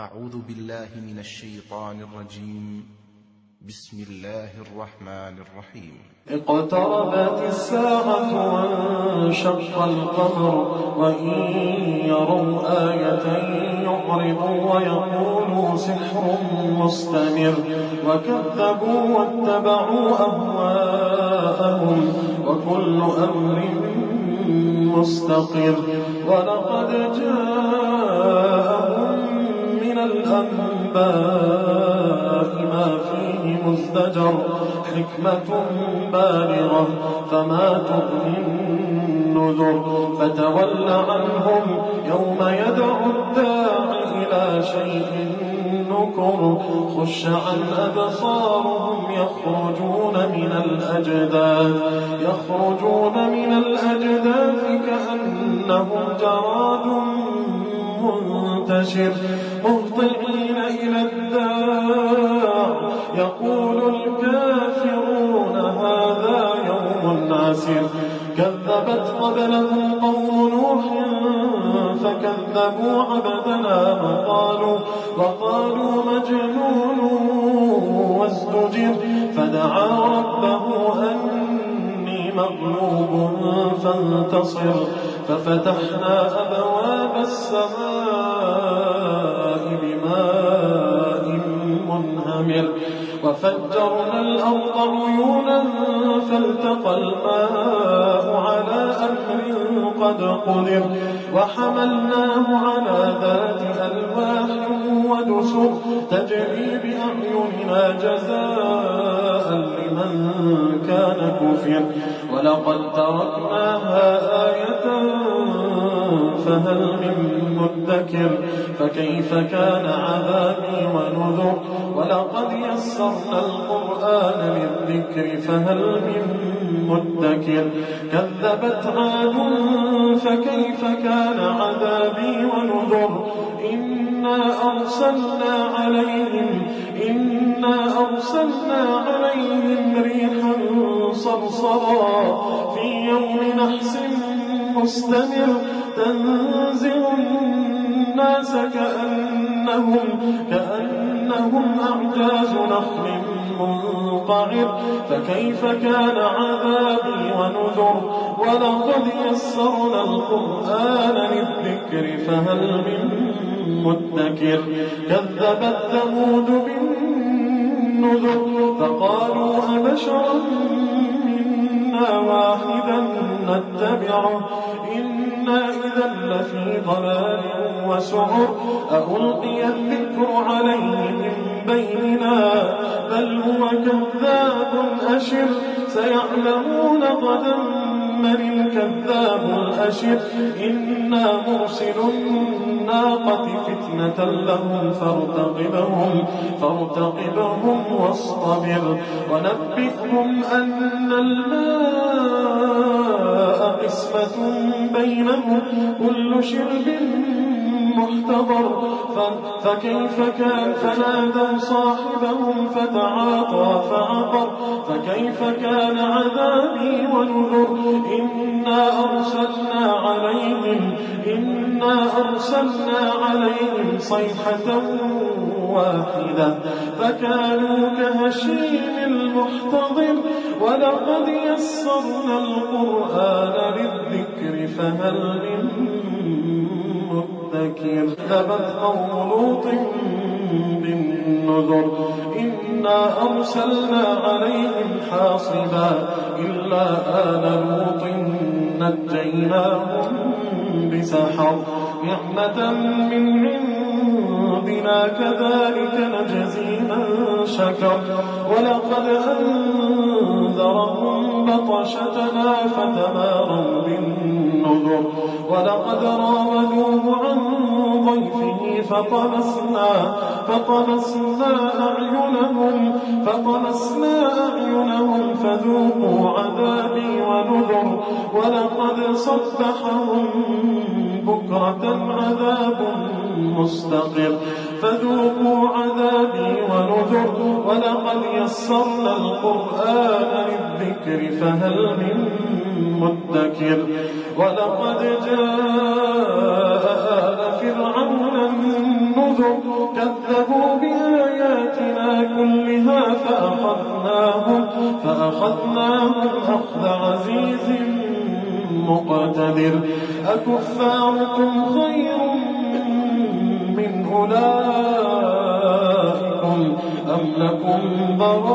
أعوذ بالله من الشيطان الرجيم. بسم الله الرحمن الرحيم. اقتربت الساعة وانشق القمر وإن يروا آية يعرضوا ويقولوا سحر مستمر وكذبوا واتبعوا أهواءهم وكل أمر مستقر. ولقد جاءهم من الأنباء ما فيه مزدجر حكمة بالغة فما تغني النذر. فتول عنهم يوم يدعو الداع إلى شيء نكر. خش عن أبصارهم يخرجون من الأجداث كأنهم جراد منتشر مهطعين إلى الداع يقول الكافرون هذا يوم عسر. كذبت قبلهم قوم نوح فكذبوا عبدنا وقالوا مجنون وازدجر. فدعا ربه أني مغلوب فانتصر. ففتحنا أبواب السماء بماء منهمر وفجرنا الأرض عيونا فالتقى الماء على أمر قد قدر. وحملناه على ذات ألواح ودسر تجري بأعيننا جزاء لمن كان كفر. ولقد تركناها آية فهل من مدكر. فكيف كان عذابي ونذر. ولقد يسرنا القرآن للذكر فهل من مدكر. كذبت عاد فكيف كان عذابي ونذر. إنا أرسلنا عليهم ريحا صرصرا في يوم نحس مستمر تنزع الناس كأنهم أعجاز نخل منقعر. فكيف كان عذابي ونذر. ولقد يسرنا القرآن للذكر فهل من مدكر. كذبت ثمود بالنذر فقالوا أبشرا منا واحدا نتبعه إنا إذا لفي ضلال وسعر. ألقي الذكر عليه من بيننا بل هو كذاب أشر. سيعلمون غدا من الكذاب الأشر. إنا مرسل الناقة فتنة لهم فارتقبهم واصطبر. ونبئهم أن الماء قسمة بينهم كل شرب محتضر. فكيف كان فنادوا صاحبهم فتعاطى فعقر. فكيف كان عذابي ونذر. إنا أرسلنا عليهم صيحة واحدة فكانوا كهشيم المحتضر. ولقد يسرنا القرآن للذكر فهل من مدكر. كذبت قوم لوط بالنذر. إنا أرسلنا عليهم حاصبا إلا آل لوط نجيناهم بسحر نعمة من عندنا كذلك نجزي من شكر. ولقد أنذرهم بطشتنا فتماروا بالنذر. ولقد راودوه عن ضيفه فطمسنا أعينهم فذوقوا عذابي ونذر. ولقد صبحهم بكرة عذاب مستقر فذوقوا عذابي ونذر. ولقد يسرنا القرآن للذكر فهل من مدكر ولقد جاء آل فرعون النذر كذبوا بآياتنا كلها فأخذناهم أخذ عزيز مقتدر أكفاركم خير من أولئكم أم لكم براءة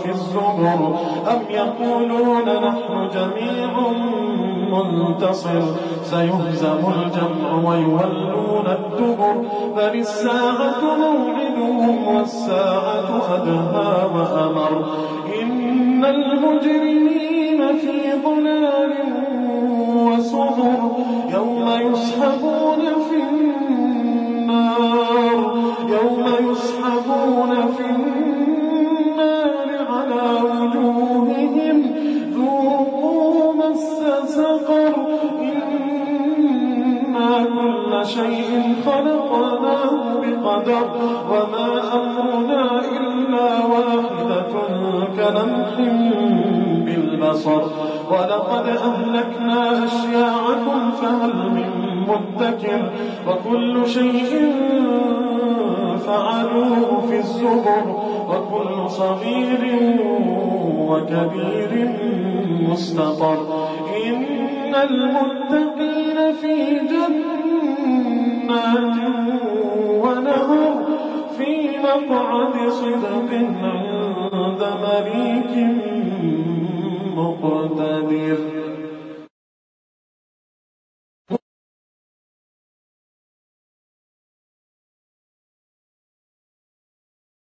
في الزبر أم يقولون نحن جميع منتصر سيهزم الجمع ويولون الدبر بل الساعة موعدهم والساعة أدهى وأمر إن المجرمين في ضلال وسعر يوم يسحبون في النار على وجوههم ذوقوا مس سقر إنا كل شيء خلقناه بقدر وما أمرنا إلا واحدة كلمح بالبصر ولقد أهلكنا أشياعكم فهل من مدكر وكل شيء فعلوه في الزبر وكل صغير وكبير مستطر إن المتقين في جنات ونهر في مقعد صدق عند مليك مقتدر.